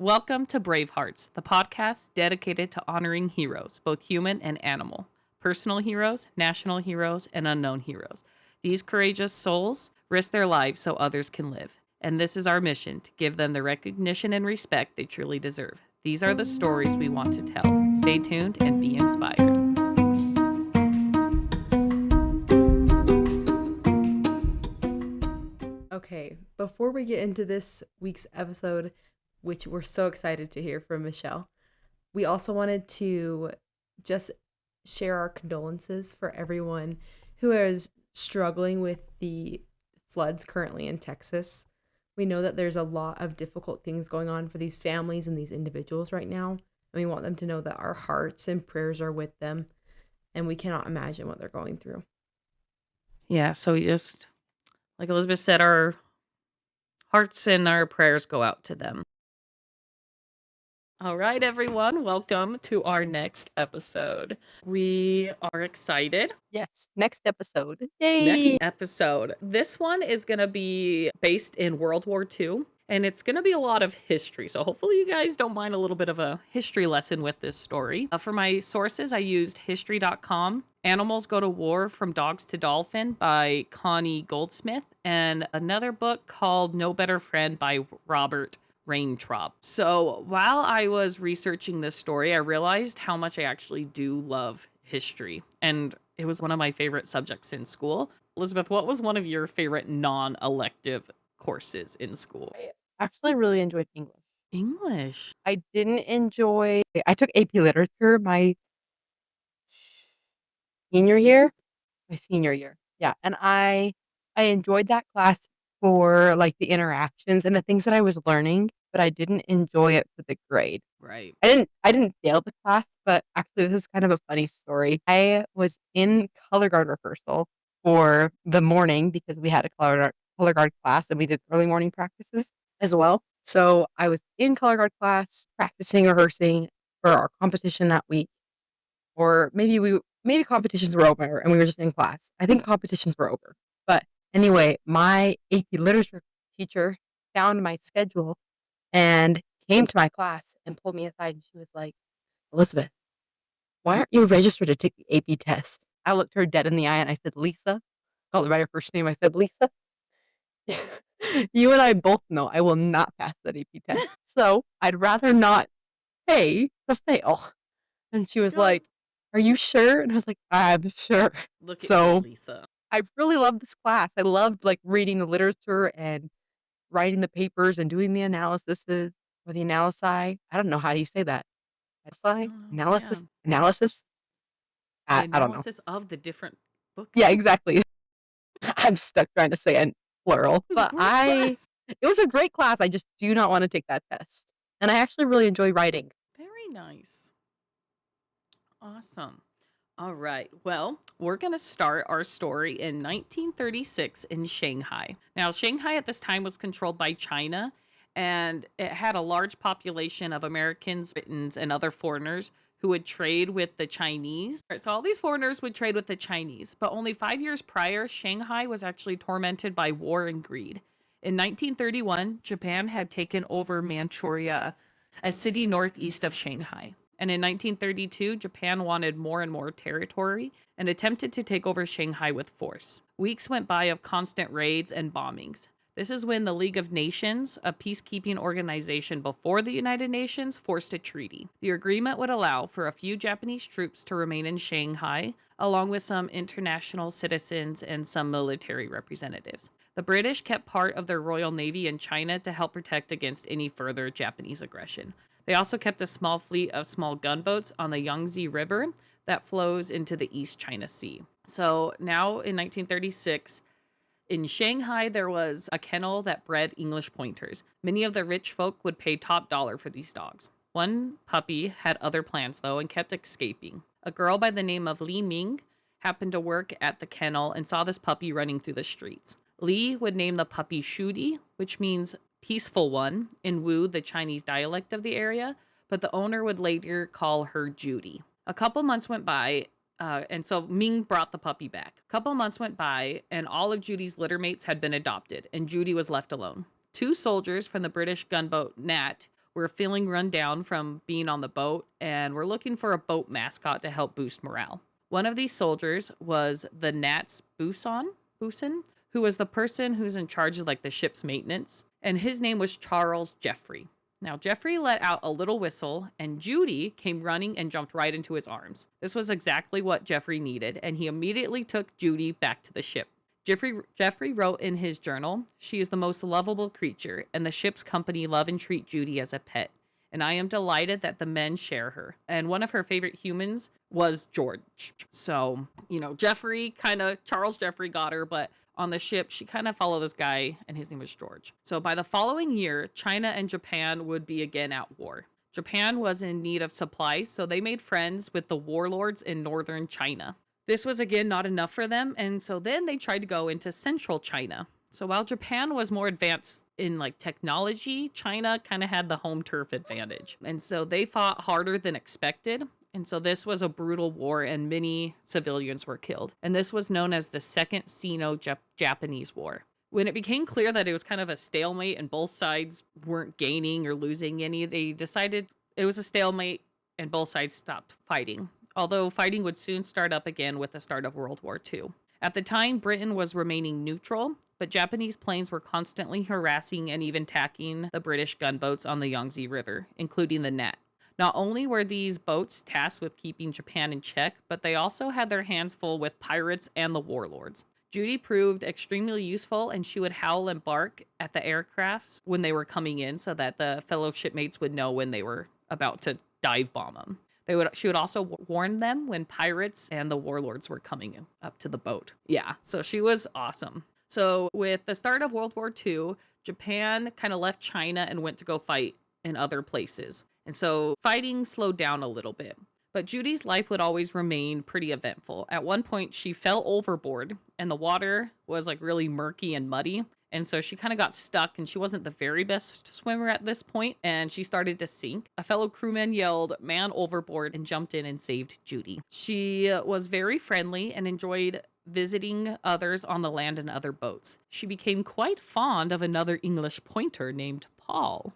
Welcome to Bravehearts, the podcast dedicated to honoring heroes, both human and animal, personal heroes, national heroes, and unknown heroes. These courageous souls risk their lives so others can live. And this is our mission to give them the recognition and respect they truly deserve. These are the stories we want to tell. Stay tuned and be inspired. Okay, before we get into this week's episode, which we're so excited to hear from Michelle, we also wanted to just share our condolences for everyone who is struggling with the floods currently in Texas. We know that there's a lot of difficult things going on for these families and these individuals right now, and we want them to know that our hearts and prayers are with them, and we cannot imagine what they're going through. Yeah, so we just, like Elizabeth said, our hearts and our prayers go out to them. All right, everyone, welcome to our next episode. We are excited. Yes, next episode. Yay! Next episode. This one is going to be based in World War II, and it's going to be a lot of history. So hopefully you guys don't mind a little bit of a history lesson with this story. For my sources, I used history.com, Animals Go to War from Dogs to Dolphin by Connie Goldsmith, and another book called No Better Friend by Robert Weintraub. So while I was researching this story, I realized how much I actually do love history, and it was one of my favorite subjects in school. Elizabeth, what was one of your favorite non-elective courses in school? I actually really enjoyed English. English. I took AP Literature my senior year. Yeah, and I enjoyed that class for, like, the interactions and the things that I was learning, but I didn't enjoy it for the grade. Right. I didn't fail the class, but actually this is kind of a funny story. I was in color guard rehearsal for the morning because we had a color guard class and we did early morning practices as well. So I was in color guard class practicing, rehearsing for our competition that week. Or maybe competitions were over and we were just in class. I think competitions were over. But anyway, my AP literature teacher found my schedule and came to my class and pulled me aside, and she was like, "Elizabeth, why aren't you registered to take the AP test?" I looked her dead in the eye and I said, "Lisa." Called her by her first name. I said, "Lisa, you and I both know I will not pass that AP test. So I'd rather not pay to fail." And she was You're like, "Are you sure?" And I was like, "I'm sure." Look at So you, Lisa. I really loved this class. I loved, like, reading the literature and writing the papers and doing the analysis or the analysi. I don't know how you say that. Analysi? Yeah. Analysis? The I don't know. analysis of the different books. Yeah, exactly. I'm stuck trying to say it plural. It was a But great class. it was a great class. I just do not want to take that test. And I actually really enjoy writing. Very nice. Awesome. All right. Well, we're going to start our story in 1936 in Shanghai. Now, Shanghai at this time was controlled by China, and it had a large population of Americans, Britons, and other foreigners who would trade with the Chinese. So all these foreigners would trade with the Chinese. But only 5 years prior, Shanghai was actually tormented by war and greed. In 1931, Japan had taken over Manchuria, a city northeast of Shanghai. And in 1932, Japan wanted more and more territory and attempted to take over Shanghai with force. Weeks went by of constant raids and bombings. This is when the League of Nations, a peacekeeping organization before the United Nations, forced a treaty. The agreement would allow for a few Japanese troops to remain in Shanghai, along with some international citizens and some military representatives. The British kept part of their Royal Navy in China to help protect against any further Japanese aggression. They also kept a small fleet of small gunboats on the Yangtze River that flows into the East China Sea. So now in 1936, in Shanghai, there was a kennel that bred English pointers. Many of the rich folk would pay top dollar for these dogs. One puppy had other plans, though, and kept escaping. A girl by the name of Li Ming happened to work at the kennel and saw this puppy running through the streets. Li would name the puppy Shudi, which means peaceful one in Wu, the Chinese dialect of the area, but the owner would later call her Judy. A couple months went by, and so Ming brought the puppy back. A couple months went by, and all of Judy's litter mates had been adopted, and Judy was left alone. 2 soldiers from the British gunboat Nat were feeling run down from being on the boat and were looking for a boat mascot to help boost morale. One of these soldiers was the Nats Busan, who was the person who's in charge of like the ship's maintenance, and his name was Charles Jeffrey. Now, Jeffrey let out a little whistle, and Judy came running and jumped right into his arms. This was exactly what Jeffrey needed, and he immediately took Judy back to the ship. Jeffrey wrote in his journal, "She is the most lovable creature, and the ship's company love and treat Judy as a pet. And I am delighted that the men share her." And one of her favorite humans was George. So, Charles Jeffrey got her, but on the ship, she kind of followed this guy, and his name was George. So by the following year, China and Japan would be again at war. Japan was in need of supplies, so they made friends with the warlords in northern China. This was again not enough for them, and so then they tried to go into central China. So while Japan was more advanced in like technology, China kind of had the home turf advantage. And so they fought harder than expected. And so this was a brutal war, and many civilians were killed. And this was known as the Second Sino-Japanese War. When it became clear that it was kind of a stalemate and both sides weren't gaining or losing any, they decided it was a stalemate and both sides stopped fighting. Although fighting would soon start up again with the start of World War II. At the time, Britain was remaining neutral, but Japanese planes were constantly harassing and even attacking the British gunboats on the Yangtze River, including the Nat. Not only were these boats tasked with keeping Japan in check, but they also had their hands full with pirates and the warlords. Judy proved extremely useful, and she would howl and bark at the aircrafts when they were coming in so that the fellow shipmates would know when they were about to dive bomb them. She would also warn them when pirates and the warlords were coming up to the boat. Yeah, so she was awesome. So with the start of World War II, Japan kind of left China and went to go fight in other places. And so fighting slowed down a little bit. But Judy's life would always remain pretty eventful. At one point, she fell overboard, and the water was like really murky and muddy. And so she kind of got stuck, and she wasn't the very best swimmer at this point, and she started to sink. A fellow crewman yelled, "Man overboard," and jumped in and saved Judy. She was very friendly and enjoyed visiting others on the land and other boats. She became quite fond of another English pointer named Paul,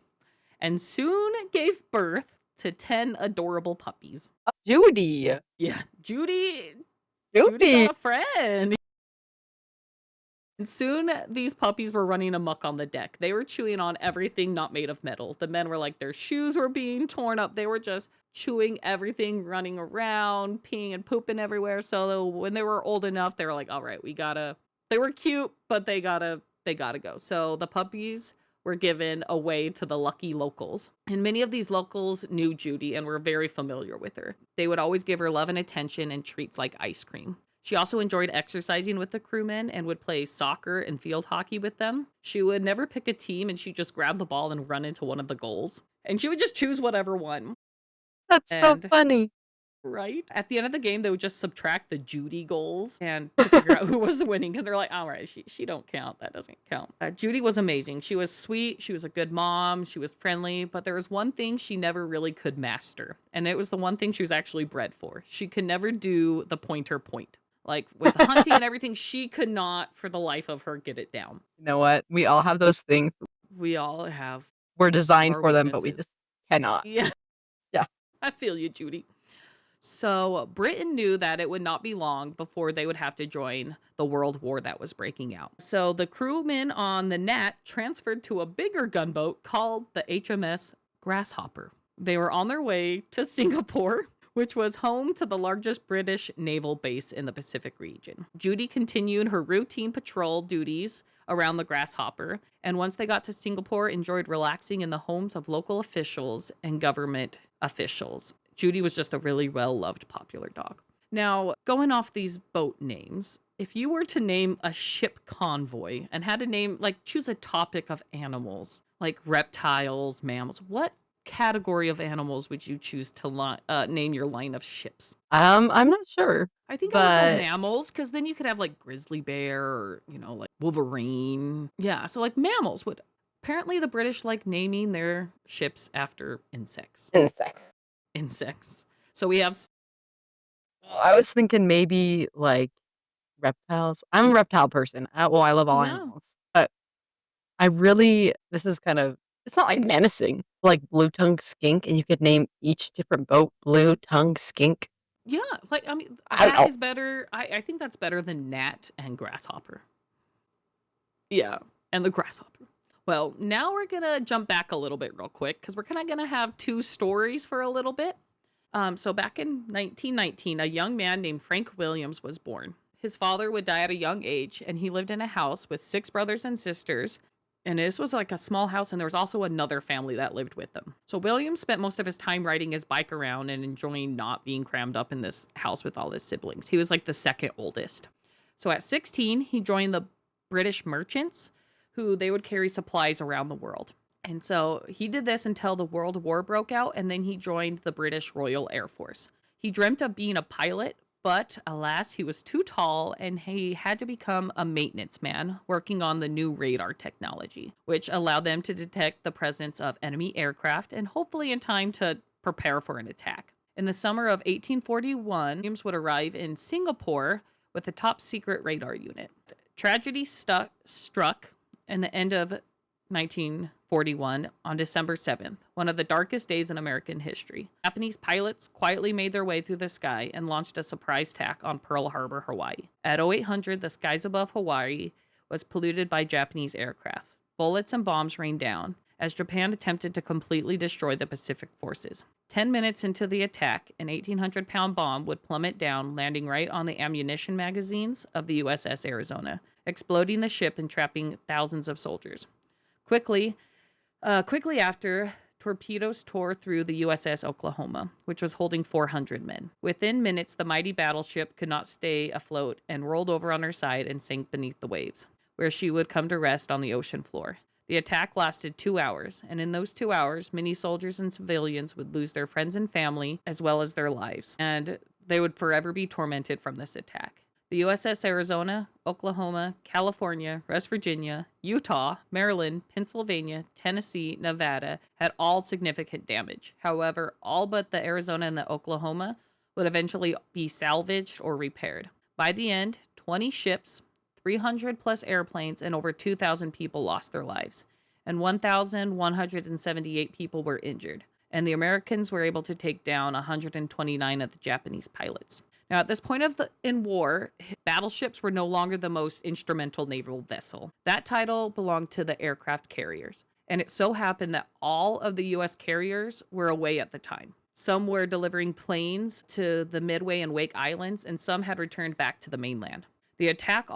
and soon gave birth to 10 adorable puppies. Judy. Yeah, Judy Judy. got a friend. And soon these puppies were running amok on the deck. They were chewing on everything not made of metal. The men were like, their shoes were being torn up. They were just chewing everything, running around, peeing and pooping everywhere. So when they were old enough, they were like, all right, they were cute, but they gotta go. So the puppies were given away to the lucky locals. And many of these locals knew Judy and were very familiar with her. They would always give her love and attention and treats like ice cream. She also enjoyed exercising with the crewmen and would play soccer and field hockey with them. She would never pick a team, and she'd just grab the ball and run into one of the goals. And she would just choose whatever one. That's so funny. Right? At the end of the game, they would just subtract the Judy goals and to figure out who was winning, because they're like, all right, she don't count. That doesn't count. Judy was amazing. She was sweet. She was a good mom. She was friendly. But there was one thing she never really could master. And it was the one thing she was actually bred for. She could never do the pointer point. Like with hunting and everything, she could not, for the life of her, get it down. You know what? We all have those things. We all have. We're designed our for them, but we weaknesses. just cannot. Yeah. Yeah. I feel you, Judy. So Britain knew that it would not be long before they would have to join the World War that was breaking out. So the crewmen on the Nat transferred to a bigger gunboat called the HMS Grasshopper. They were on their way to Singapore, which was home to the largest British naval base in the Pacific region. Judy continued her routine patrol duties around the Grasshopper, and once they got to Singapore, enjoyed relaxing in the homes of local officials and government officials. Judy was just a really well-loved, popular dog. Now, going off these boat names, if you were to name a ship convoy and had to name, like, choose a topic of animals, like reptiles, mammals, what category of animals would you choose to name your line of ships? I'm not sure. I think I would go But mammals, because then you could have like grizzly bear or, like Wolverine. Yeah, so like mammals would. Apparently the British like naming their ships after insects. Insects. So we have I was thinking maybe like reptiles. I'm a reptile person. I love all Yeah. animals. But this is kind of, it's not like menacing. like blue tongue skink, and you could name each different boat blue tongue skink. Yeah, like I mean I that oh, is better. I think that's better than gnat and grasshopper. Yeah, and the grasshopper. Well, now we're gonna jump back a little bit real quick because we're kind of gonna have two stories for a little bit. So back in 1919, a young man named Frank Williams was born. His father would die at a young age, and he lived in a house with 6 brothers and sisters. And this was like a small house, and there was also another family that lived with them. So Williams spent most of his time riding his bike around and enjoying not being crammed up in this house with all his siblings. He was like the second oldest. So at 16, he joined the British merchants, who they would carry supplies around the world. And so he did this until the World War broke out, and then he joined the British Royal Air Force. He dreamt of being a pilot, but alas, he was too tall and he had to become a maintenance man working on the new radar technology, which allowed them to detect the presence of enemy aircraft and hopefully in time to prepare for an attack. In the summer of 1841, Williams would arrive in Singapore with a top secret radar unit. Tragedy struck in the end of 1941 on December 7th, one of the darkest days in American history. Japanese pilots quietly made their way through the sky and launched a surprise attack on Pearl Harbor, Hawaii. At 0800, the skies above Hawaii was polluted by Japanese aircraft. Bullets and bombs rained down as Japan attempted to completely destroy the Pacific forces. 10 minutes into the attack, an 1,800-pound bomb would plummet down, landing right on the ammunition magazines of the USS Arizona, exploding the ship and trapping thousands of soldiers. Quickly after, torpedoes tore through the USS Oklahoma, which was holding 400 men. Within minutes, the mighty battleship could not stay afloat and rolled over on her side and sank beneath the waves, where she would come to rest on the ocean floor. The attack lasted 2 hours, and in those 2 hours, many soldiers and civilians would lose their friends and family, as well as their lives, and they would forever be tormented from this attack. The USS Arizona, Oklahoma, California, West Virginia, Utah, Maryland, Pennsylvania, Tennessee, Nevada had all significant damage. However, all but the Arizona and the Oklahoma would eventually be salvaged or repaired. By the end, 20 ships, 300 plus airplanes, and over 2,000 people lost their lives, and 1,178 people were injured, and the Americans were able to take down 129 of the Japanese pilots. Now, at this point in war, battleships were no longer the most instrumental naval vessel. That title belonged to the aircraft carriers, and it so happened that all of the U.S. carriers were away at the time. Some were delivering planes to the Midway and Wake Islands, and some had returned back to the mainland. The attack,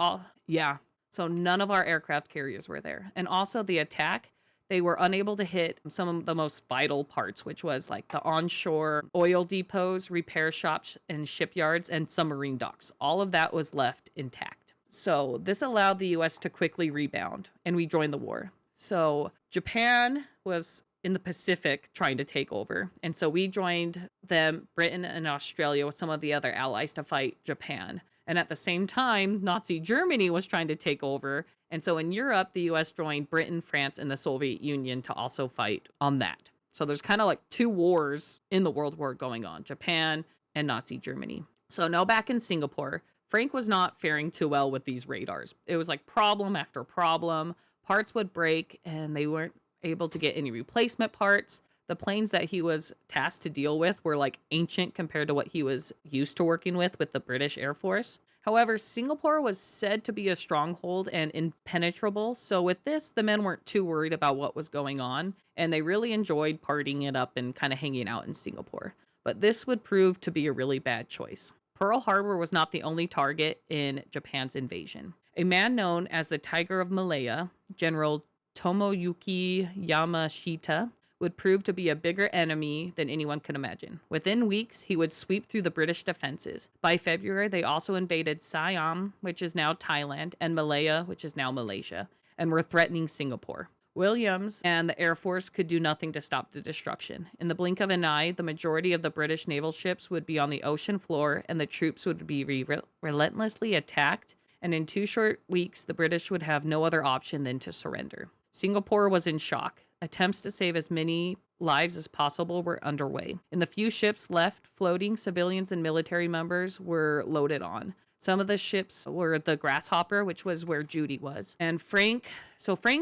so none of our aircraft carriers were there. And also the attack, they were unable to hit some of the most vital parts, which was like the onshore oil depots, repair shops, and shipyards, and submarine docks. All of that was left intact. So this allowed the U.S. to quickly rebound, and we joined the war. So Japan was in the Pacific trying to take over. And so we joined them, Britain and Australia, with some of the other allies to fight Japan. And at the same time, Nazi Germany was trying to take over. And so in Europe, the US joined Britain, France, and the Soviet Union to also fight on that. So there's kind of like 2 wars in the World War going on, Japan and Nazi Germany. So now back in Singapore, Frank was not faring too well with these radars. It was like problem after problem. Parts would break and they weren't able to get any replacement parts. The planes that he was tasked to deal with were like ancient compared to what he was used to working with the British Air Force. However, Singapore was said to be a stronghold and impenetrable. So with this, the men weren't too worried about what was going on, and they really enjoyed partying it up and kind of hanging out in Singapore. But this would prove to be a really bad choice. Pearl Harbor was not the only target in Japan's invasion. A man known as the Tiger of Malaya, General Tomoyuki Yamashita, would prove to be a bigger enemy than anyone could imagine. Within weeks, he would sweep through the British defenses. By February, they also invaded Siam, which is now Thailand, and Malaya, which is now Malaysia, and were threatening Singapore. Williams and the Air Force could do nothing to stop the destruction. In the blink of an eye, the majority of the British naval ships would be on the ocean floor, and the troops would be relentlessly attacked, and in 2 short weeks, the British would have no other option than to surrender. Singapore was in shock. Attempts to save as many lives as possible were underway. In the few ships left floating, civilians and military members were loaded on. Some of the ships were the Grasshopper, which was where Judy was. And Frank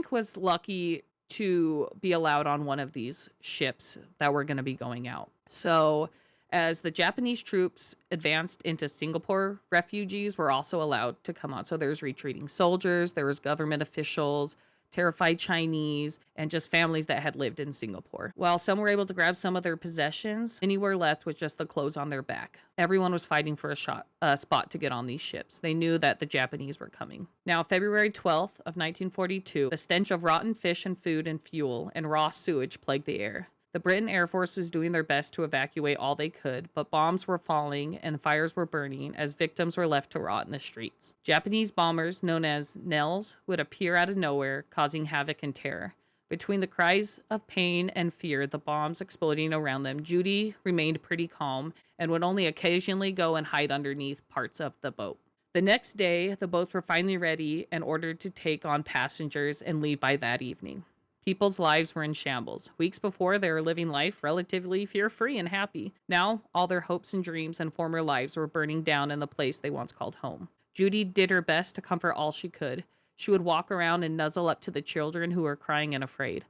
was lucky to be allowed on one of these ships that were going to be going out. So, as the Japanese troops advanced into Singapore, refugees were also allowed to come on. So, there's retreating soldiers, there was government officials, terrified Chinese, and just families that had lived in Singapore. While some were able to grab some of their possessions, many were left with just the clothes on their back. Everyone was fighting for a spot to get on these ships. They knew that the Japanese were coming. Now, February 12th of 1942, the stench of rotten fish and food and fuel and raw sewage plagued the air. The Britain Air Force was doing their best to evacuate all they could, but bombs were falling and fires were burning as victims were left to rot in the streets. Japanese bombers, known as Nels, would appear out of nowhere, causing havoc and terror. Between the cries of pain and fear, the bombs exploding around them, Judy remained pretty calm and would only occasionally go and hide underneath parts of the boat. The next day, the boats were finally ready and ordered to take on passengers and leave by that evening. People's lives were in shambles. Weeks before, they were living life relatively fear-free and happy. Now, all their hopes and dreams and former lives were burning down in the place they once called home. Judy did her best to comfort all she could. She would walk around and nuzzle up to the children who were crying and afraid.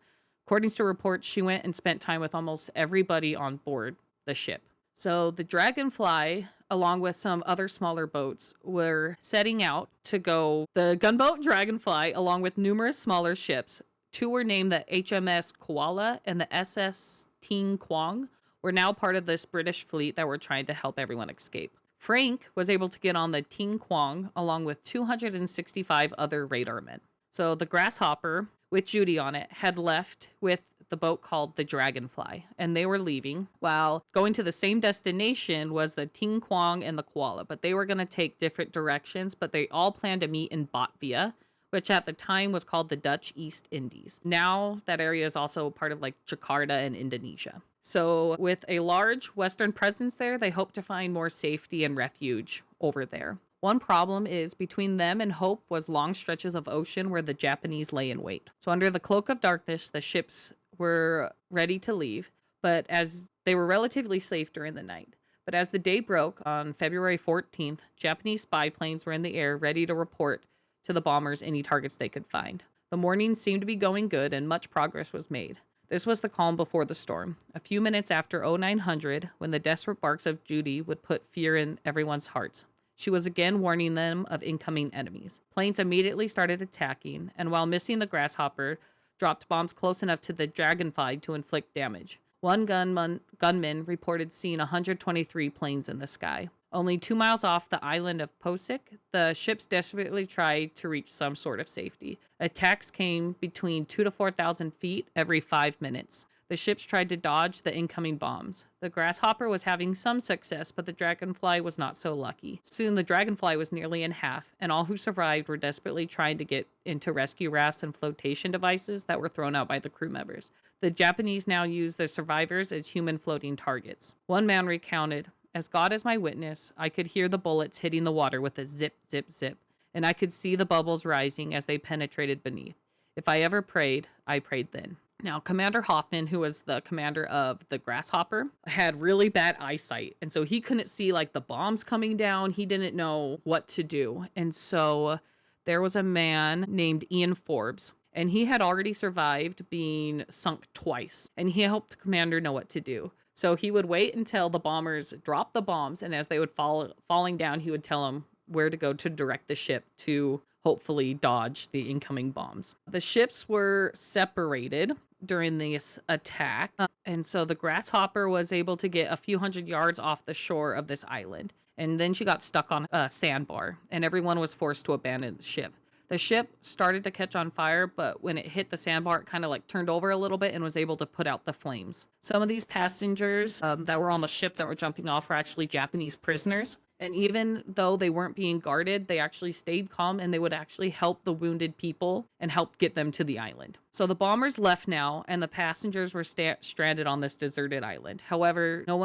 According to reports, she went and spent time with almost everybody on board the ship. So the Dragonfly, along with some other smaller boats, were setting out to go. The gunboat Dragonfly, along with numerous smaller ships, two were named the HMS Koala and the SS Ting Quang, were now part of this British fleet that were trying to help everyone escape. Frank was able to get on the Ting Quang along with 265 other radar men. So the Grasshopper, with Judy on it, had left with the boat called the Dragonfly, and they were leaving. While going to the same destination was the Ting Quang and the Koala, but they were going to take different directions, but they all planned to meet in Batavia, which at the time was called the Dutch East Indies. Now that area is also part of like Jakarta and Indonesia. So with a large Western presence there, they hope to find more safety and refuge over there. One problem is between them and Hope was long stretches of ocean where the Japanese lay in wait. So under the cloak of darkness, the ships were ready to leave, but as they were relatively safe during the night. But as the day broke on February 14th, Japanese spy planes were in the air ready to report to the bombers any targets they could find. The morning seemed to be going good and much progress was made. This was the calm before the storm. A few minutes after 0900, when the desperate barks of Judy would put fear in everyone's hearts, she was again warning them of incoming enemies. Planes immediately started attacking, and while missing the Grasshopper, dropped bombs close enough to the Dragonfly to inflict damage. One gunman reported seeing 123 planes in the sky. Only 2 miles off the island of Posick, the ships desperately tried to reach some sort of safety. Attacks came between 2,000 to 4,000 feet every 5 minutes. The ships tried to dodge the incoming bombs. The Grasshopper was having some success, but the Dragonfly was not so lucky. Soon the Dragonfly was nearly in half, and all who survived were desperately trying to get into rescue rafts and flotation devices that were thrown out by the crew members. The Japanese now used the survivors as human floating targets. One man recounted, "As God is my witness, I could hear the bullets hitting the water with a zip, zip, zip, and I could see the bubbles rising as they penetrated beneath. If I ever prayed, I prayed then." Now, Commander Hoffman, who was the commander of the Grasshopper, had really bad eyesight. And so he couldn't see like the bombs coming down. He didn't know what to do. And so there was a man named Ian Forbes, and he had already survived being sunk twice. And he helped the commander know what to do. So he would wait until the bombers dropped the bombs, and as they would falling down, he would tell them where to go to direct the ship to hopefully dodge the incoming bombs. The ships were separated during this attack, and so the Grasshopper was able to get a few hundred yards off the shore of this island, and then she got stuck on a sandbar, and everyone was forced to abandon the ship. The ship started to catch on fire, but when it hit the sandbar, it kind of like turned over a little bit and was able to put out the flames. Some of these passengers that were on the ship that were jumping off were actually Japanese prisoners. And even though they weren't being guarded, they actually stayed calm and they would actually help the wounded people and help get them to the island. So the bombers left now, and the passengers were stranded on this deserted island. However, no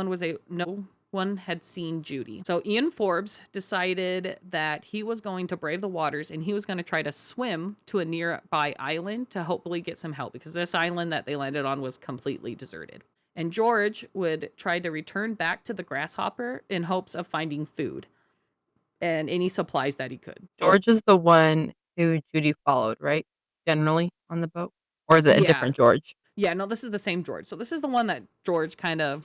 one had seen Judy. So Ian Forbes decided that he was going to brave the waters and he was going to try to swim to a nearby island to hopefully get some help, because this island that they landed on was completely deserted. And George would try to return back to the Grasshopper in hopes of finding food and any supplies that he could. George is the one who Judy followed, right? Generally on the boat. Or is it a Yeah. different George? Yeah, no, this is the same George. So this is the one that George kind of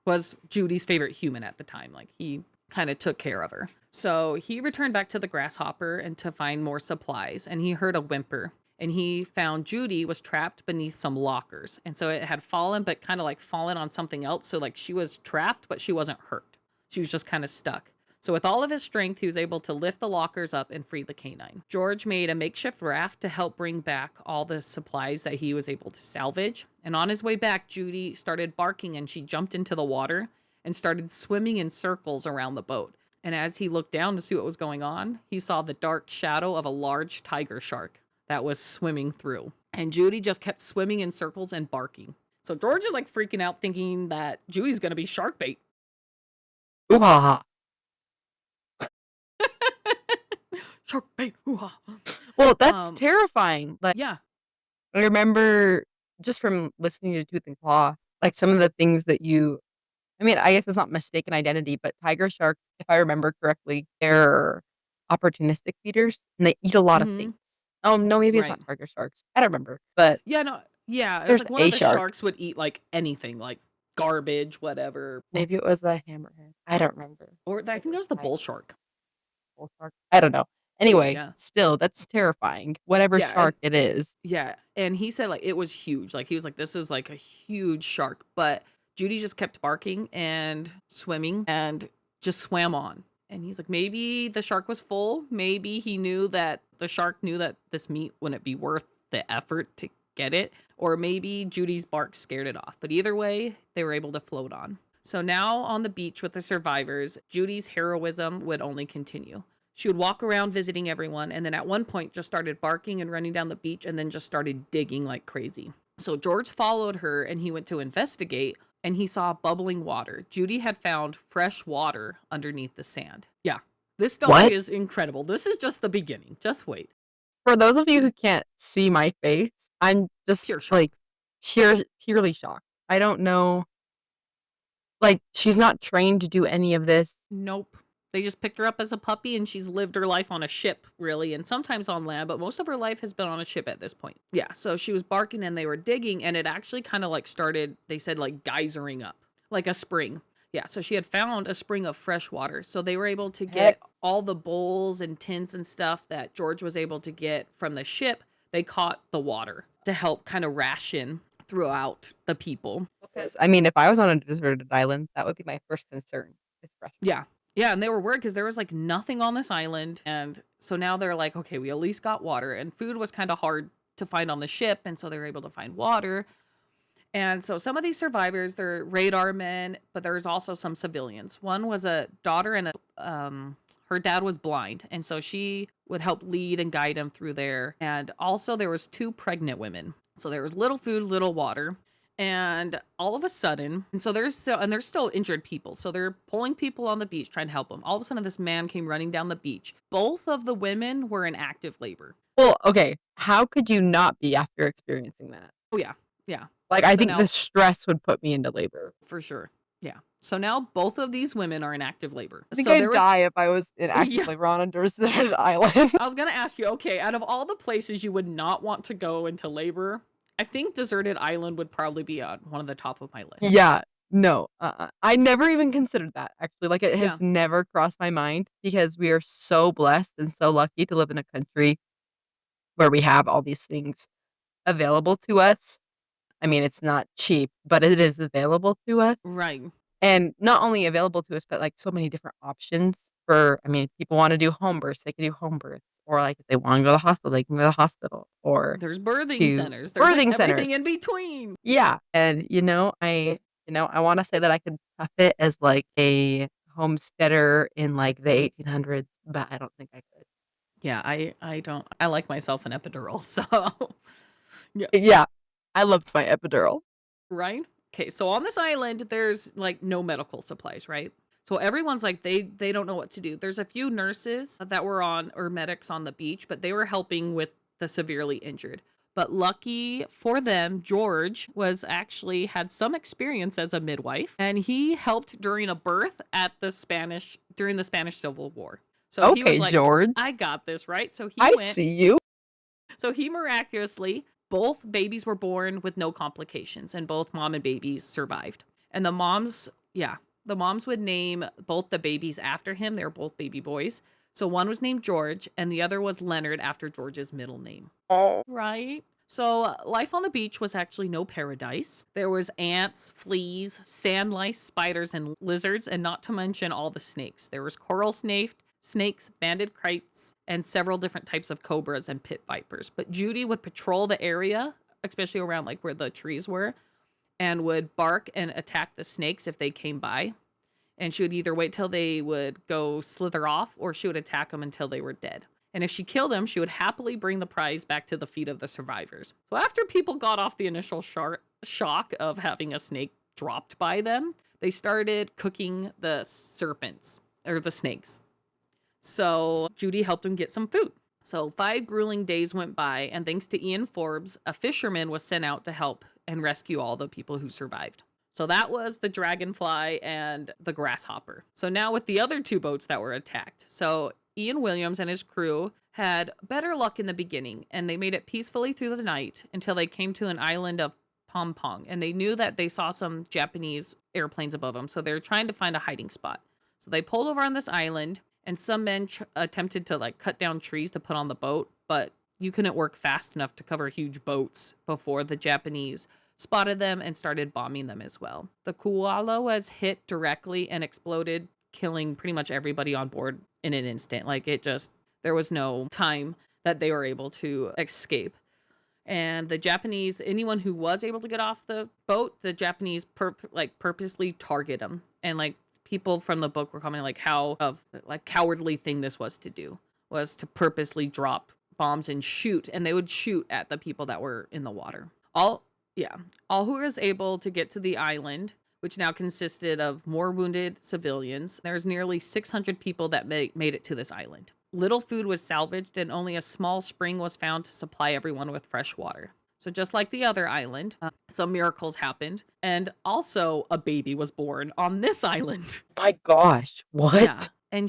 was Judy's favorite human at the time. Like he kind of took care of her. So he returned back to the grasshopper and to find more supplies. And he heard a whimper. And he found Judy was trapped beneath some lockers. And so it had fallen, but kind of like fallen on something else. So like she was trapped, but she wasn't hurt. She was just kind of stuck. So with all of his strength, he was able to lift the lockers up and free the canine. George made a makeshift raft to help bring back all the supplies that he was able to salvage. And on his way back, Judy started barking and she jumped into the water and started swimming in circles around the boat. And as he looked down to see what was going on, he saw the dark shadow of a large tiger shark that was swimming through. And Judy just kept swimming in circles and barking. So George is like freaking out thinking that Judy's going to be shark bait. Ooh-ha-ha. Shark bait. Hoo-ha. Well, that's terrifying. Like, Yeah. I remember just from listening to Tooth and Claw, like some of the things that I mean, I guess it's not mistaken identity, but tiger sharks, if I remember correctly, they're opportunistic feeders and they eat a lot of Mhm. things. Oh, no, maybe it's Right. not tiger sharks. I don't remember. But Yeah, no. Yeah, it's there's like one a of the shark. sharks would eat like anything, like garbage, whatever. Maybe it was a hammerhead. I don't remember. Or I think there's the bull shark. Bull shark. I don't know. Anyway, Yeah. still, that's terrifying. Whatever Yeah, shark it is. Yeah, and he said like it was huge. Like he was like, this is like a huge shark. But Judy just kept barking and swimming and just swam on. And he's like, maybe the shark was full. Maybe he knew that the shark knew that this meat wouldn't be worth the effort to get it. Or maybe Judy's bark scared it off. But either way, they were able to float on. So now on the beach with the survivors, Judy's heroism would only continue. She would walk around visiting everyone, and then at one point just started barking and running down the beach and then just started digging like crazy. So George followed her and he went to investigate, and he saw bubbling water. Judy had found fresh water underneath the sand. Yeah, this story What? is incredible. This is just the beginning. Just wait. For those of you who can't see my face, I'm just Pure shock. like purely shocked. I don't know. Like, she's not trained to do any of this. Nope. They just picked her up as a puppy and she's lived her life on a ship, really, and sometimes on land, but most of her life has been on a ship at this point. Yeah, so she was barking and they were digging, and it actually kind of like started, they said, like geysering up, like a spring. Yeah, so she had found a spring of fresh water. So they were able to get all the bowls and tins and stuff that George was able to get from the ship. They caught the water to help kind of ration throughout the people. Because, I mean, if I was on a deserted island, that would be my first concern. Is fresh water. Yeah. Yeah, and they were worried because there was like nothing on this island. And so now they're like, okay, we at least got water. And food was kind of hard to find on the ship. And so they were able to find water. And so some of these survivors, they're radar men, but there's also some civilians. One was a daughter and her dad was blind. And so she would help lead and guide him through there. And also there was 2 pregnant women. So there was little food, little water. And all of a sudden, and so there's still injured people. So they're pulling people on the beach, trying to help them. All of a sudden, this man came running down the beach. Both of the women were in active labor. Well, okay. How could you not be after experiencing that? Oh, yeah. Yeah. Like, I So think now- the stress would put me into labor. For sure. Yeah. So now both of these women are in active labor. I think So I'd there was- die if I was in active Yeah. labor on a deserted island. I was going to ask you, okay, out of all the places you would not want to go into labor, I think deserted island would probably be on one of the top of my list. Yeah. No. I never even considered that, actually. Like, it has Yeah. never crossed my mind because we are so blessed and so lucky to live in a country where we have all these things available to us. I mean, it's not cheap, but it is available to us. Right. And not only available to us, but like so many different options for, I mean, people want to do home births, they can do home births. Or like if they want to go to the hospital, they can go to the hospital. Or There's birthing to centers. There's like birthing everything centers. in between. yeah. And I want to say that I could tough it as like a homesteader in like the 1800s, but I don't think I could. Yeah, I don't. I like myself an epidural, so Yeah. I loved my epidural. right? Okay, so on this island, there's like no medical supplies, right? So everyone's like they don't know what to do. There's a few nurses that were on or medics on the beach, but they were helping with the severely injured. But lucky for them, George was actually had some experience as a midwife, and he helped during a birth at during the Spanish Civil War. So he Okay, was like, George. I got this, right? So he I went see you. So he miraculously, both babies were born with no complications, and both mom and babies survived. And the moms would name both the babies after him. They were both baby boys. So one was named George, and the other was Leonard after George's middle name. Oh. Right? So life on the beach was actually no paradise. There was ants, fleas, sand lice, spiders, and lizards, and not to mention all the snakes. There was coral snakes, banded kites, and several different types of cobras and pit vipers. But Judy would patrol the area, especially around like where the trees were, and would bark and attack the snakes if they came by. And she would either wait till they would go slither off, or she would attack them until they were dead. And if she killed them, she would happily bring the prize back to the feet of the survivors. So after people got off the initial shock of having a snake dropped by them, they started cooking the serpents, or the snakes. So Judy helped them get some food. So 5 grueling days went by, and thanks to Ian Forbes, a fisherman was sent out to help and rescue all the people who survived. So that was the dragonfly and the grasshopper. So now with the other 2 boats that were attacked. So Ian Williams and his crew had better luck in the beginning, and they made it peacefully through the night until they came to an island of Pompong, and they knew that they saw some Japanese airplanes above them, so they were trying to find a hiding spot. So they pulled over on this island, and some men attempted to like cut down trees to put on the boat, but you couldn't work fast enough to cover huge boats before the Japanese spotted them and started bombing them as well. The koala was hit directly and exploded, killing pretty much everybody on board in an instant. Like there was no time that they were able to escape. And the Japanese, anyone who was able to get off the boat, the Japanese purposely target them. And like people from the book were commenting like how cowardly thing this was to do, was to purposely drop bombs and shoot. And they would shoot at the people that were in the water. All who was able to get to the island, which now consisted of more wounded civilians. There's nearly 600 people that made it to this island. Little food was salvaged, and only a small spring was found to supply everyone with fresh water. So just like the other island, some miracles happened. And also a baby was born on this island. My gosh, what? Yeah. And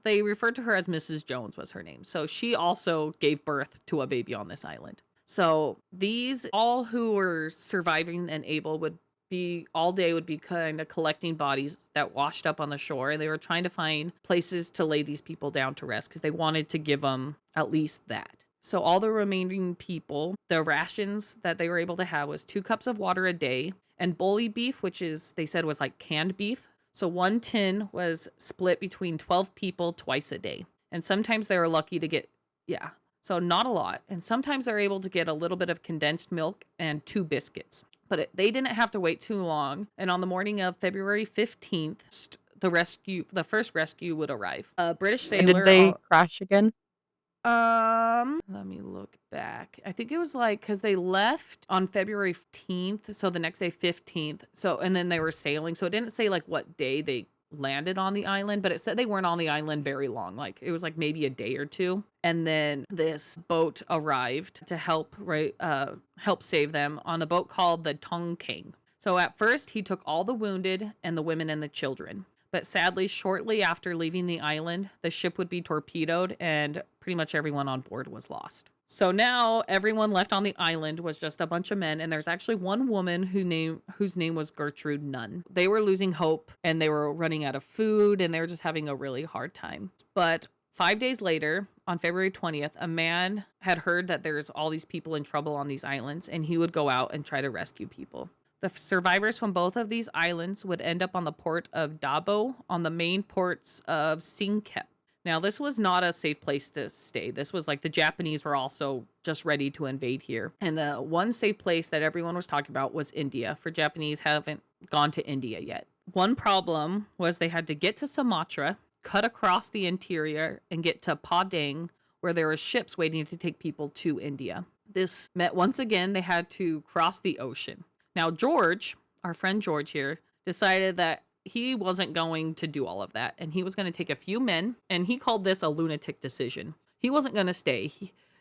they referred to her as Mrs. Jones was her name. So she also gave birth to a baby on this island. So all who were surviving and able would be kind of collecting bodies that washed up on the shore. And they were trying to find places to lay these people down to rest because they wanted to give them at least that. So all the remaining people, the rations that they were able to have was 2 cups of water a day, and bully beef, which they said was like canned beef. So 1 tin was split between 12 people twice a day. And sometimes they were lucky to get, so not a lot. And sometimes they're able to get a little bit of condensed milk and 2 biscuits. But they didn't have to wait too long. And on the morning of February 15th, the first rescue would arrive. A British sailor. And did they crash again? Let me look back. I think it was because they left on February 15th. So the next day, 15th. So, and then they were sailing. So it didn't say what day they landed on the island, but it said they weren't on the island very long. It was maybe a day or 2. And then this boat arrived to help save them on a boat called the Tongking. So at first he took all the wounded and the women and the children. But sadly, shortly after leaving the island, the ship would be torpedoed and pretty much everyone on board was lost. So now everyone left on the island was just a bunch of men, and there's actually one woman whose name was Gertrude Nunn. They were losing hope, and they were running out of food, and they were just having a really hard time. But 5 days later, on February 20th, a man had heard that there's all these people in trouble on these islands, and he would go out and try to rescue people. The survivors from both of these islands would end up on the port of Dabo on the main ports of Singkep. Now, this was not a safe place to stay. This was the Japanese were also just ready to invade here. And the one safe place that everyone was talking about was India, for Japanese haven't gone to India yet. One problem was they had to get to Sumatra, cut across the interior, and get to Padang, where there were ships waiting to take people to India. This meant once again they had to cross the ocean. Now, George, our friend George here, decided that he wasn't going to do all of that, and he was going to take a few men, and he called this a lunatic decision. He wasn't going to stay.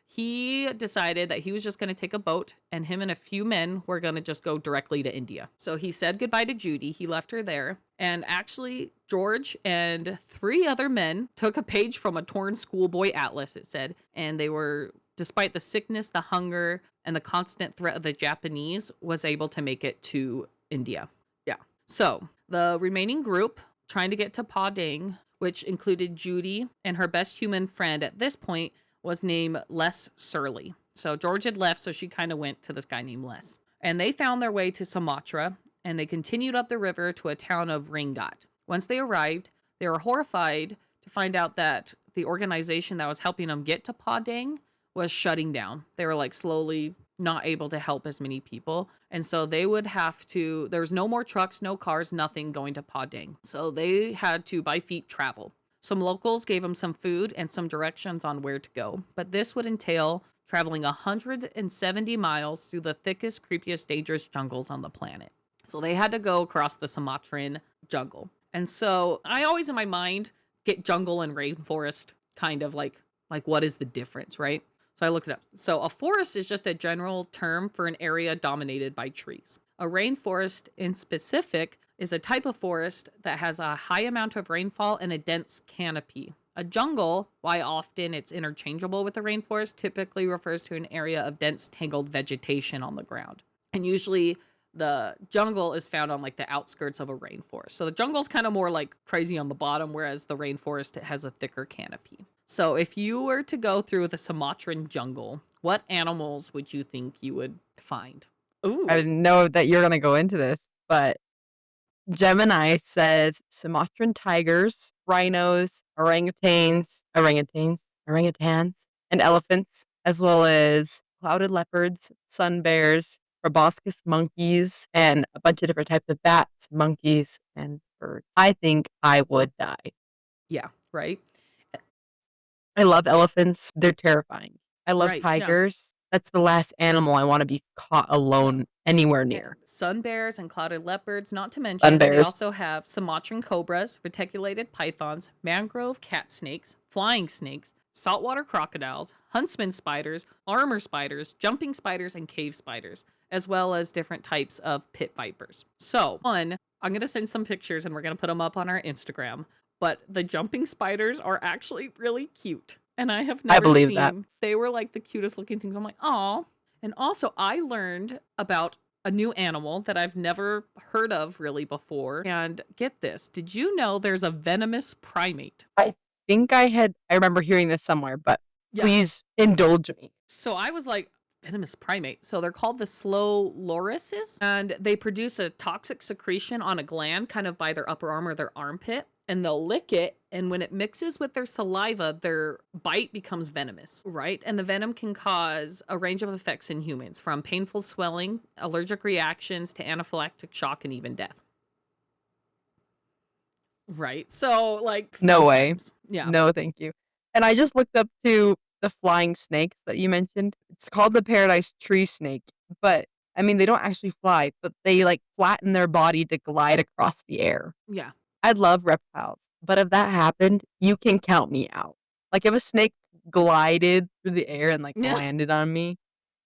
He decided that he was just going to take a boat, and him and a few men were going to just go directly to India. So he said goodbye to Judy. He left her there, and actually, George and 3 other men took a page from a torn schoolboy atlas, it said, and they were despite the sickness, the hunger, and the constant threat of the Japanese, was able to make it to India. Yeah. So the remaining group trying to get to Padang, which included Judy and her best human friend at this point, was named Les Surly. So George had left, so she kind of went to this guy named Les. And they found their way to Sumatra, and they continued up the river to a town of Ringat. Once they arrived, they were horrified to find out that the organization that was helping them get to Padang was shutting down. They were like slowly not able to help as many people. And so they would have to, there was no more trucks, no cars, nothing going to Padang. So they had to, by feet, travel. Some locals gave them some food and some directions on where to go. But this would entail traveling 170 miles through the thickest, creepiest, dangerous jungles on the planet. So they had to go across the Sumatran jungle. And so I always in my mind get jungle and rainforest kind of like what is the difference, right? So I looked it up. So a forest is just a general term for an area dominated by trees. A rainforest in specific is a type of forest that has a high amount of rainfall and a dense canopy. A jungle, while often it's interchangeable with a rainforest, typically refers to an area of dense tangled vegetation on the ground. And usually the jungle is found on like the outskirts of a rainforest. So the jungle's kind of more like crazy on the bottom, whereas the rainforest, it has a thicker canopy. So if you were to go through the Sumatran jungle, what animals would you think you would find? Ooh. I didn't know that you're going to go into this, but Gemini says Sumatran tigers, rhinos, orangutans, and elephants, as well as clouded leopards, sun bears, proboscis monkeys, and a bunch of different types of bats, monkeys, and birds. I think I would die. Yeah, right? I love elephants. They're terrifying. I love Right, yeah. tigers. That's the last animal I want to be caught alone anywhere near. Sun bears and clouded leopards, not to mention, Sun they bears. also have Sumatran cobras, reticulated pythons, mangrove cat snakes, flying snakes, saltwater crocodiles, huntsman spiders, armor spiders, jumping spiders, and cave spiders, as well as different types of pit vipers. So, one, I'm going to send some pictures and we're going to put them up on our Instagram, but the jumping spiders are actually really cute. And I have never believe seen, that. they were like the cutest looking things. I'm like, oh. And also I learned about a new animal that I've never heard of really before. And get this, did you know there's a venomous primate? I remember hearing this somewhere, but Yeah. please indulge me. So I was like, venomous primate. So they're called the slow lorises, and they produce a toxic secretion on a gland kind of by their upper arm or their armpit, and they'll lick it. And when it mixes with their saliva, their bite becomes venomous, right? And the venom can cause a range of effects in humans, from painful swelling, allergic reactions, to anaphylactic shock, and even death. Right. So like, No fun way. times. Yeah. No, thank you. And I just looked up to the flying snakes that you mentioned. It's called the paradise tree snake, but I mean, they don't actually fly, but they like flatten their body to glide across the air. Yeah. I love reptiles, but if that happened, you can count me out. Like if a snake glided through the air and like Yeah. landed on me,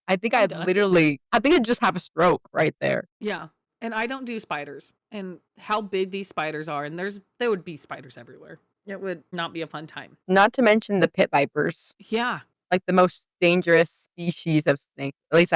I think I'm I'd done. I'd just have a stroke right there. Yeah. And I don't do spiders, and how big these spiders are. And there would be spiders everywhere. It would not be a fun time. Not to mention the pit vipers, Yeah. like the most dangerous species of snake. At least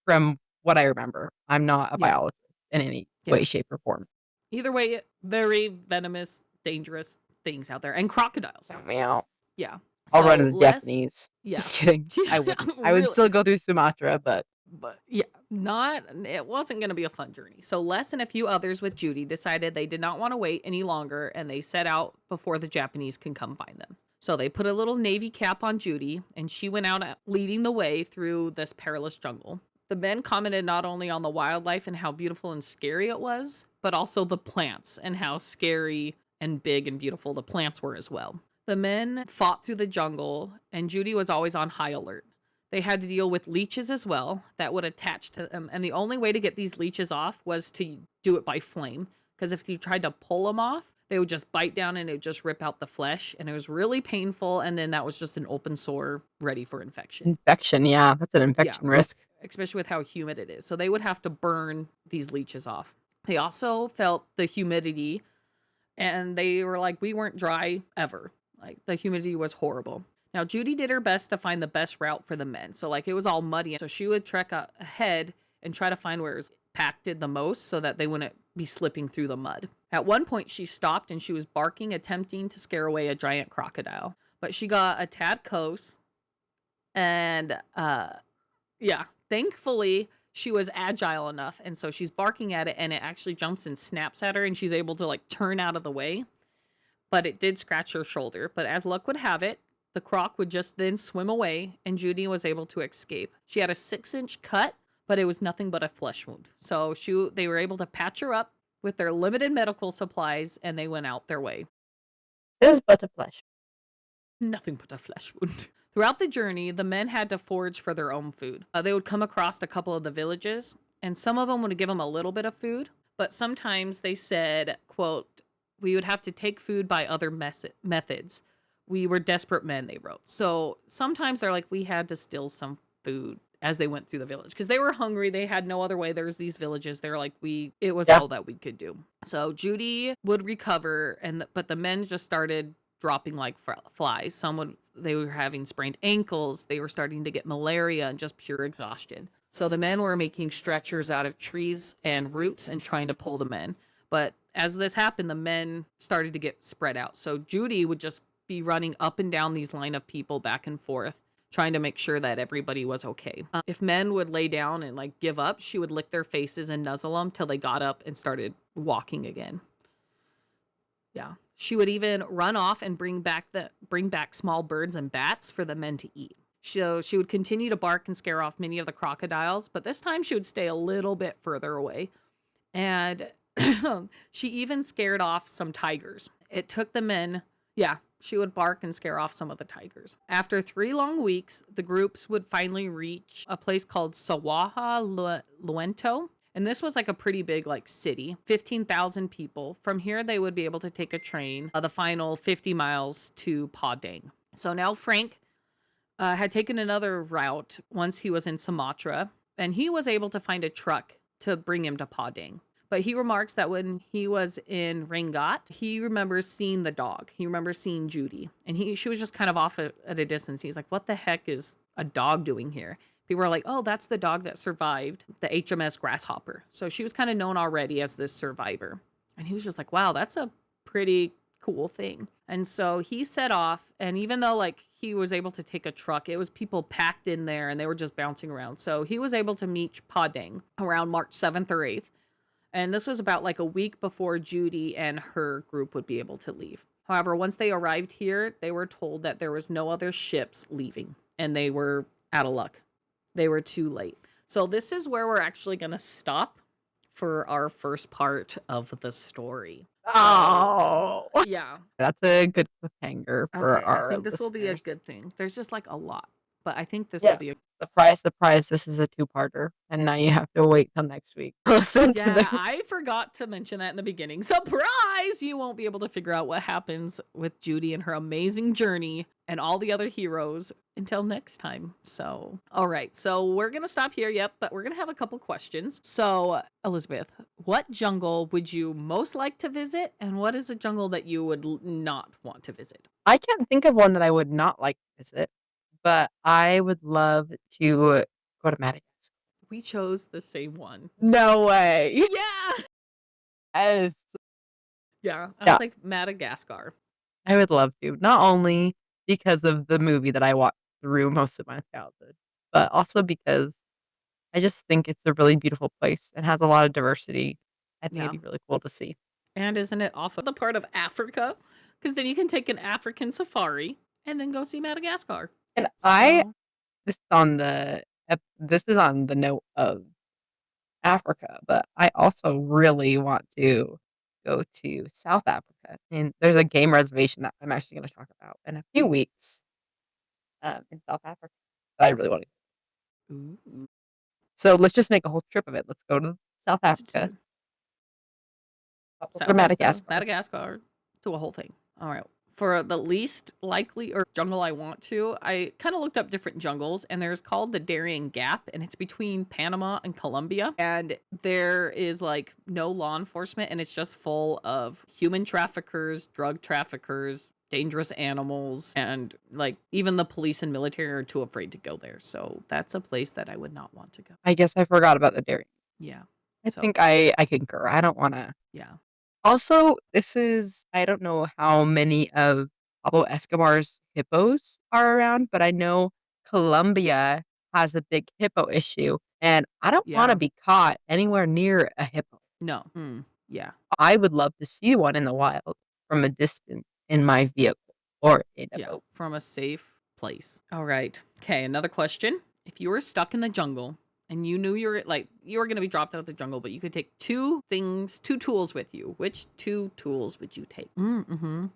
from what I remember. I'm not a Yeah. biologist in any Yeah. way, shape, or form. Either way, very venomous, dangerous things out there. And crocodiles. Meow. Yeah. I'll run to the Les- Japanese. Yeah. Just kidding. I wouldn't. I would Really. still go through Sumatra, but But yeah, it wasn't going to be a fun journey. So Les and a few others with Judy decided they did not want to wait any longer, and they set out before the Japanese can come find them. So they put a little navy cap on Judy, and she went out leading the way through this perilous jungle. The men commented not only on the wildlife and how beautiful and scary it was, but also the plants and how scary and big and beautiful the plants were as well. The men fought through the jungle, and Judy was always on high alert. They had to deal with leeches as well that would attach to them. And the only way to get these leeches off was to do it by flame. Because if you tried to pull them off, they would just bite down and it would just rip out the flesh. And it was really painful. And then that was just an open sore ready for infection. infection, yeah, that's an infection risk. Especially with how humid it is. So they would have to burn these leeches off. They also felt the humidity. And they were like, we weren't dry ever. Like the humidity was horrible. Now, Judy did her best to find the best route for the men. So, like, it was all muddy. So, she would trek ahead and try to find where it was packed the most so that they wouldn't be slipping through the mud. At one point, she stopped and she was barking, attempting to scare away a giant crocodile. But she got a tad close. And, yeah, thankfully, she was agile enough. And so she's barking at it and it actually jumps and snaps at her and she's able to, like, turn out of the way. But it did scratch her shoulder. But as luck would have it, the croc would just then swim away, and Judy was able to escape. She had a 6-inch cut, but it was nothing but a flesh wound. So they were able to patch her up with their limited medical supplies, and they went out their way. It is but a flesh. Nothing but a flesh wound. Throughout the journey, the men had to forage for their own food. They would come across a couple of the villages, and some of them would give them a little bit of food, but sometimes they said, quote, "We would have to take food by other methods. We were desperate men," they wrote. So sometimes they're like, we had to steal some food as they went through the village because they were hungry. They had no other way. There's these villages. They're like, it was all that we could do. So Judy would recover, but the men just started dropping like flies. They were having sprained ankles. They were starting to get malaria and just pure exhaustion. So the men were making stretchers out of trees and roots and trying to pull them in. But as this happened, the men started to get spread out. So Judy would just be running up and down these line of people back and forth, trying to make sure that everybody was okay. If men would lay down and like give up, she would lick their faces and nuzzle them till they got up and started walking again. Yeah. She would even run off and bring back small birds and bats for the men to eat. So she would continue to bark and scare off many of the crocodiles, but this time she would stay a little bit further away. And she even scared off some tigers. It took the men, she would bark and scare off some of the tigers. After 3 long weeks, the groups would finally reach a place called Sawaha Luento. And this was like a pretty big like city, 15,000 people. From here, they would be able to take a train, the final 50 miles to Padang. So now Frank had taken another route once he was in Sumatra, and he was able to find a truck to bring him to Padang. But he remarks that when he was in Rangat, he remembers seeing the dog. He remembers seeing Judy. And she was just kind of off at a distance. He's like, what the heck is a dog doing here? People were like, oh, that's the dog that survived the HMS Grasshopper. So she was kind of known already as this survivor. And he was just like, wow, that's a pretty cool thing. And so he set off. And even though like he was able to take a truck, it was people packed in there and they were just bouncing around. So he was able to meet Padang around March 7th or 8th. And this was about like a week before Judy and her group would be able to leave. However, once they arrived here, they were told that there was no other ships leaving and they were out of luck. They were too late. So this is where we're actually going to stop for our first part of the story. Oh, yeah. That's a good cliffhanger for our I think this will be a listeners. good thing. There's just like a lot, but I think this will be a Surprise, this is a 2-parter, and now you have to wait till next week to listen to them. I forgot to mention that in the beginning. Surprise! You won't be able to figure out what happens with Judy and her amazing journey and all the other heroes until next time. So, all right. So we're going to stop here. Yep. But we're going to have a couple questions. So, Elizabeth, what jungle would you most like to visit? And what is a jungle that you would not want to visit? I can't think of one that I would not like to visit, but I would love to go to Madagascar. We chose the same one. No way. Yeah. Yes. Yeah. I was like Madagascar. I would love to. Not only because of the movie that I watched through most of my childhood, but also because I just think it's a really beautiful place and has a lot of diversity. I think it'd be really cool to see. And isn't it off of the part of Africa? Because then you can take an African safari and then go see Madagascar. And this is on the note of Africa, but I also really want to go to South Africa. And there's a game reservation that I'm actually going to talk about in a few weeks in South Africa that I really want to. Ooh. So let's just make a whole trip of it. Let's go to South Africa. Madagascar. Do a whole thing. All right. For the least likely or jungle I want to, I kind of looked up different jungles, and there's called the Darien Gap, and it's between Panama and Colombia. And there is like no law enforcement, and it's just full of human traffickers, drug traffickers, dangerous animals, and like even the police and military are too afraid to go there. So that's a place that I would not want to go. I guess I forgot about the dairy. Yeah. I So think I concur. I don't want to. yeah. Also, I don't know how many of Pablo Escobar's hippos are around, but I know Colombia has a big hippo issue, and I don't want to Yeah. be caught anywhere near a hippo. No. Yeah. I would love to see one in the wild from a distance in my vehicle or in a Yeah. boat. From a safe place. All right. Okay. Another question. If you were stuck in the jungle and you knew you were going to be dropped out of the jungle, but you could take two tools with you, which two tools would you take? Mm-hmm.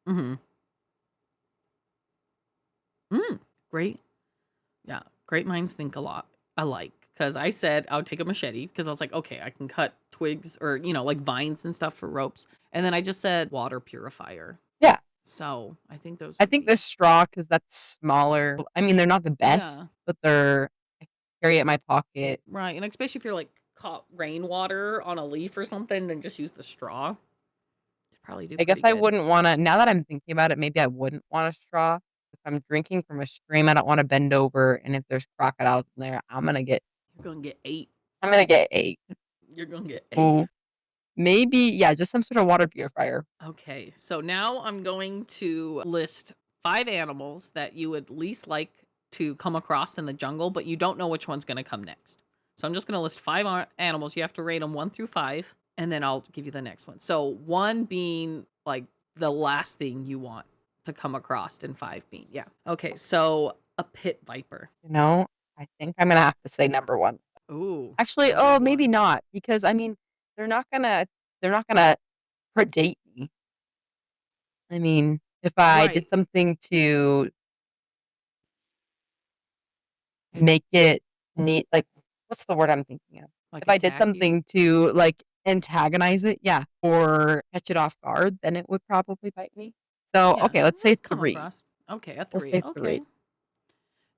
Mm-hmm. Great. Yeah. Great minds think a lot alike. Because I said I would take a machete because I was like, okay, I can cut twigs or, like vines and stuff for ropes. And then I just said water purifier. Yeah. So I think those I would think be. the straw, because that's smaller. I mean, they're not the best, Yeah. but I carry it in my pocket. Right. And especially if you're like caught rainwater on a leaf or something, then just use the straw. You'd probably do I guess pretty I good. wouldn't want to, now that I'm thinking about it, maybe I wouldn't want a straw. If I'm drinking from a stream, I don't want to bend over. And if there's crocodiles in there, You're going to get 8. I'm going to get 8. You're going to get 8. Ooh. Maybe, yeah, just some sort of water purifier. Okay. So now I'm going to list 5 animals that you would least like to come across in the jungle, but you don't know which one's going to come next. So I'm just going to list 5 animals. You have to rate them 1 through 5, and then I'll give you the next one. So 1 being like the last thing you want to come across, and 5 being, yeah. Okay, so a pit viper. I think I'm going to have to say number 1. Ooh. Actually, maybe not, because I mean, they're not gonna predate me. I mean, if I did something to make it neat, like, what's the word I'm thinking of? Like If I did attack you? something to, like, antagonize it, yeah, or catch it off guard, then it would probably bite me. So, Yeah, okay, let's say come 3. across. Okay, a 3. We'll say Okay. 3.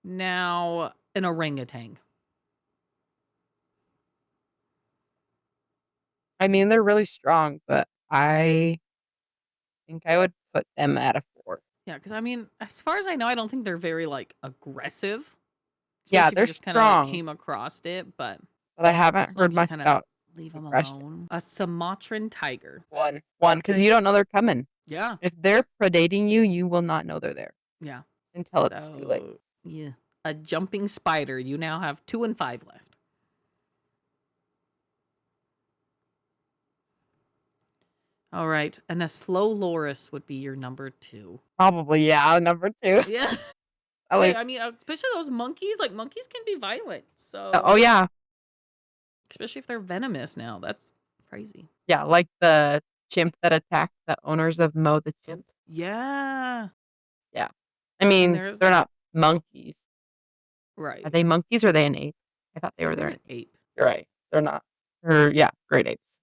Now, an orangutan. I mean, they're really strong, but I think I would put them at a 4. Yeah, because I mean, as far as I know, I don't think they're very like aggressive. Yeah, Especially if they're you just kind of like strong, came across it, but but I haven't as long heard as you much kind of about leave them aggression. alone. A Sumatran tiger. 1, because you don't know they're coming. Yeah. If they're predating you, you will not know they're there Yeah. until it's too late. Yeah. A jumping spider. You now have 2 and 5 left. All right. And a slow loris would be your number 2. Probably, yeah, number 2. Yeah. Wait, I mean, especially those monkeys. Like, monkeys can be violent. So. Oh, yeah. Especially if they're venomous now. That's crazy. Yeah, like the chimp that attacked the owners of Mo the chimp. Yeah. Yeah. I mean, there's- they're not monkeys. Right. Are they monkeys or are they an ape? I thought they were They're an an ape. You're right. They're not. Yeah, great apes.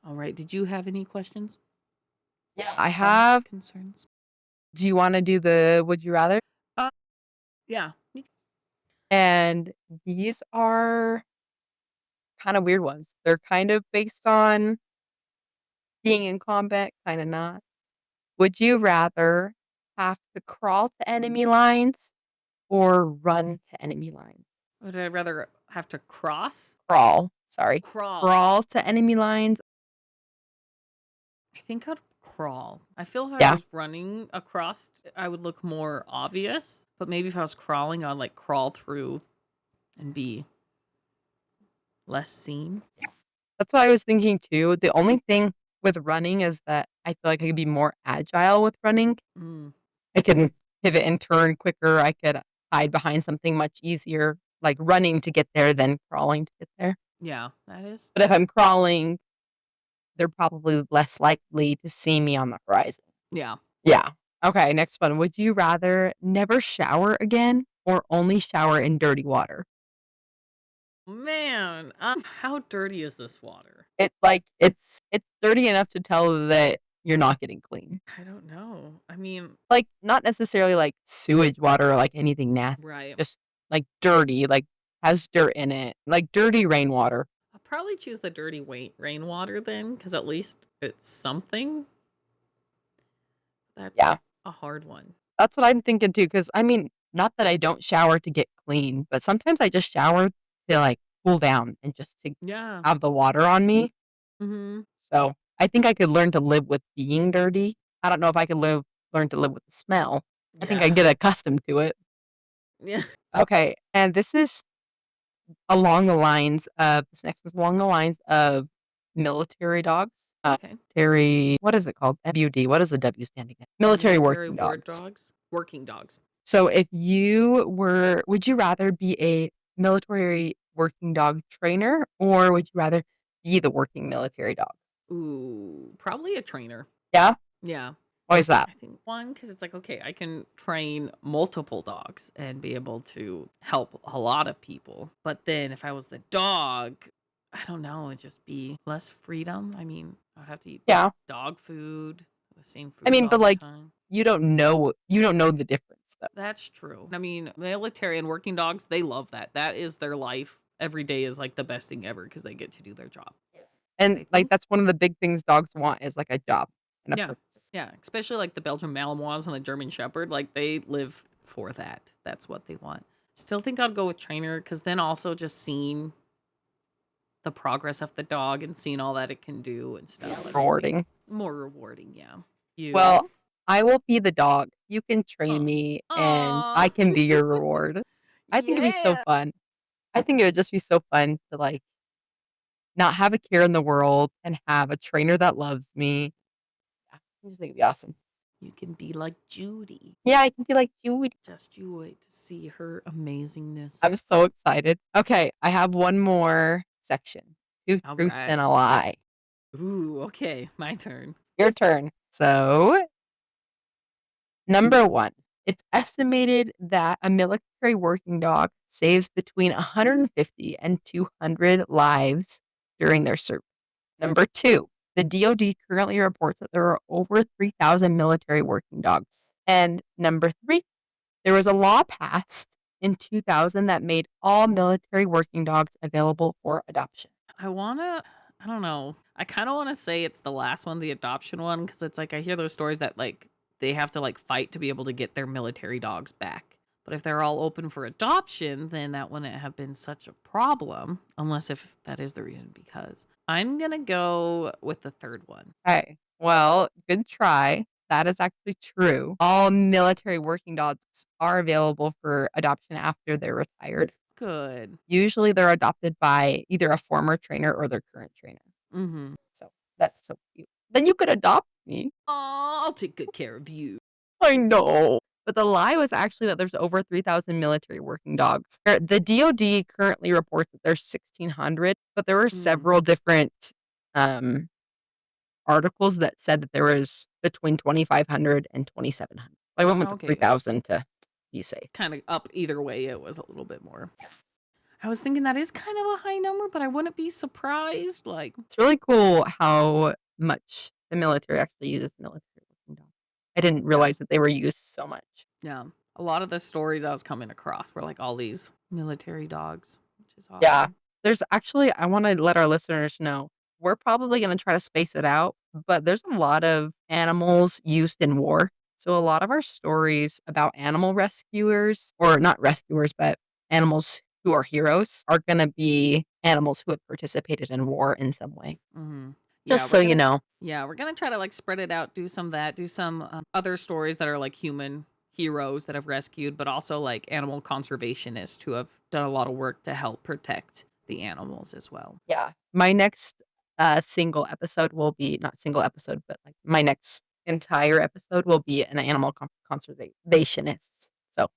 All right. Did you have any questions? Yeah, I have. Concerns? Do you want to do the would you rather? Yeah. And these are kind of weird ones. They're kind of based on being in combat, kind of not. Would you rather have to crawl to enemy lines or run to enemy lines? Would I rather have to cross? Crawl. Sorry. Crawl. Crawl to enemy lines. I think I'd crawl. I feel if I Yeah. was running across, I would look more obvious. But maybe if I was crawling, I'd like crawl through and be less seen. That's what I was thinking too. The only thing with running is that I feel like I could be more agile with running. I can pivot and turn quicker. I could hide behind something much easier, like running to get there than crawling to get there. Yeah, that is. But if I'm crawling, they're probably less likely to see me on the horizon. Yeah. Yeah. Okay, next one. Would you rather never shower again or only shower in dirty water? Man, how dirty is this water? It's dirty enough to tell that you're not getting clean. I don't know. I mean, Like, not necessarily like sewage water or like anything nasty, right. just like dirty, like has dirt in it, like dirty rainwater. I'll probably choose the dirty rainwater then, because at least it's something. That's Yeah, a hard one. that's what I'm thinking too. Because I mean, not that I don't shower to get clean, but sometimes I just shower to like cool down and just to Yeah. have the water on me. Mm-hmm. So I think I could learn to live with being dirty. I don't know if I could learn to live with the smell. I think I Yeah. get accustomed to it. Yeah. Okay, and this is this next one's along the lines of military dogs. Okay. What is it called? MUD. What does the W stand again? Military working ward dogs. dogs. Working dogs. So would you rather be a military working dog trainer or would you rather be the working military dog? Ooh, probably a trainer. Yeah? Yeah. Why is that? I think one, because it's like, okay, I can train multiple dogs and be able to help a lot of people. But then if I was the dog, I don't know, it'd just be less freedom. I mean, I'd have to eat Yeah. dog food, the same food I mean, all but the like time. you don't know the difference though. That's true. I mean, military and working dogs, they love that. That is their life. Every day is like the best thing ever because they get to do their job. And I like think. that's one of the big things dogs want is like a job and a Yeah. purpose. Yeah, especially like the Belgian Malinois and the German Shepherd, like they live for that. That's what they want. Still think I'd go with trainer because then also just seeing the progress of the dog and seeing all that it can do and stuff. Like, Rewarding. more rewarding, yeah. You. Well, I will be the dog. You can train Aw. me and Aw. I can be your reward. I think it'd be so Yeah. fun. I think it would just be so fun to like not have a care in the world and have a trainer that loves me. Yeah, I just think it'd be awesome. You can be like Judy. Yeah, I can be like Judy. Just you wait to see her amazingness. I'm so excited. Okay, I have one more section. Two All truths right. and a lie. Ooh, okay. My turn. Your turn. So, number one, it's estimated that a military working dog saves between 150 and 200 lives during their service. Number two, the DoD currently reports that there are over 3,000 military working dogs. And number three, there was a law passed in 2000 that made all military working dogs available for adoption. I don't know. I kind of want to say it's the last one, the adoption one, because it's like I hear those stories that like they have to like fight to be able to get their military dogs back. But if they're all open for adoption, then that wouldn't have been such a problem, unless if that is the reason. Because I'm gonna go with the third one. Okay, well, good try. That is actually true. All military working dogs are available for adoption after they're retired. Good. Usually they're adopted by either a former trainer or their current trainer. Mm-hmm. So that's so cute. Then you could adopt me. Aw, I'll take good care of you. I know. But the lie was actually that there's over 3,000 military working dogs. The DoD currently reports that there's 1,600, but there were several different articles that said that there was between 2,500 and 2,700. I went with the Okay. 3,000 to be safe. Kind of up either way, it was a little bit more. I was thinking that is kind of a high number, but I wouldn't be surprised. Like, It's really cool how much the military actually uses military working dogs. I didn't realize that they were used so much. yeah, a lot of the stories I was coming across were like all these military dogs, which is awesome. Yeah. There's actually, I want to let our listeners know, we're probably going to try to space it out, but there's a lot of animals used in war. So a lot of our stories about animal rescuers, or not rescuers, but animals who are heroes, are going to be animals who have participated in war in some way. Mm-hmm. Just so you know. Yeah, we're gonna try to like spread it out, do some of that, do some other stories that are like human heroes that have rescued, but also like animal conservationists who have done a lot of work to help protect the animals as well. Yeah. My next single episode will be, not single episode, but like my next entire episode will be an animal conservationist. So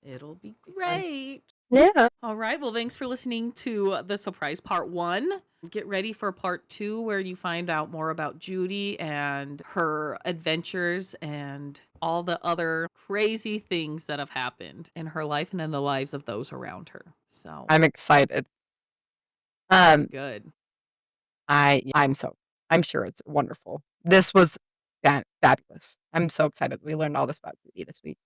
It'll be great. yeah. All right. Well, thanks for listening to the surprise part 1. Get ready for part 2 where you find out more about Judy and her adventures and all the other crazy things that have happened in her life and in the lives of those around her. So I'm excited. that's good. I'm so I'm sure it's wonderful. This was fabulous. I'm so excited we learned all this about Judy this week.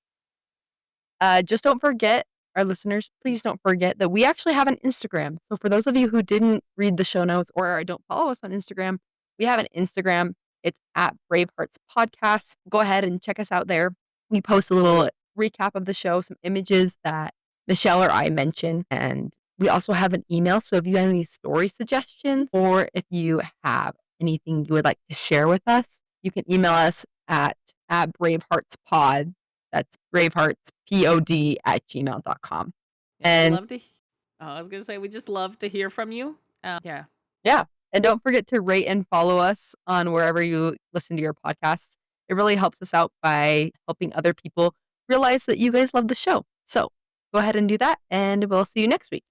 Just don't forget, our listeners, please don't forget that we actually have an Instagram. So for those of you who didn't read the show notes or don't follow us on Instagram, we have an Instagram. It's at Bravehearts Podcast. Go ahead and check us out there. We post a little recap of the show, some images that Michelle or I mention, and we also have an email. So if you have any story suggestions or if you have anything you would like to share with us, you can email us at braveheartspod. That's braveheartspod@gmail.com. And And I was going to say, we just love to hear from you. Yeah. yeah. And don't forget to rate and follow us on wherever you listen to your podcasts. It really helps us out by helping other people realize that you guys love the show. So go ahead and do that, and we'll see you next week.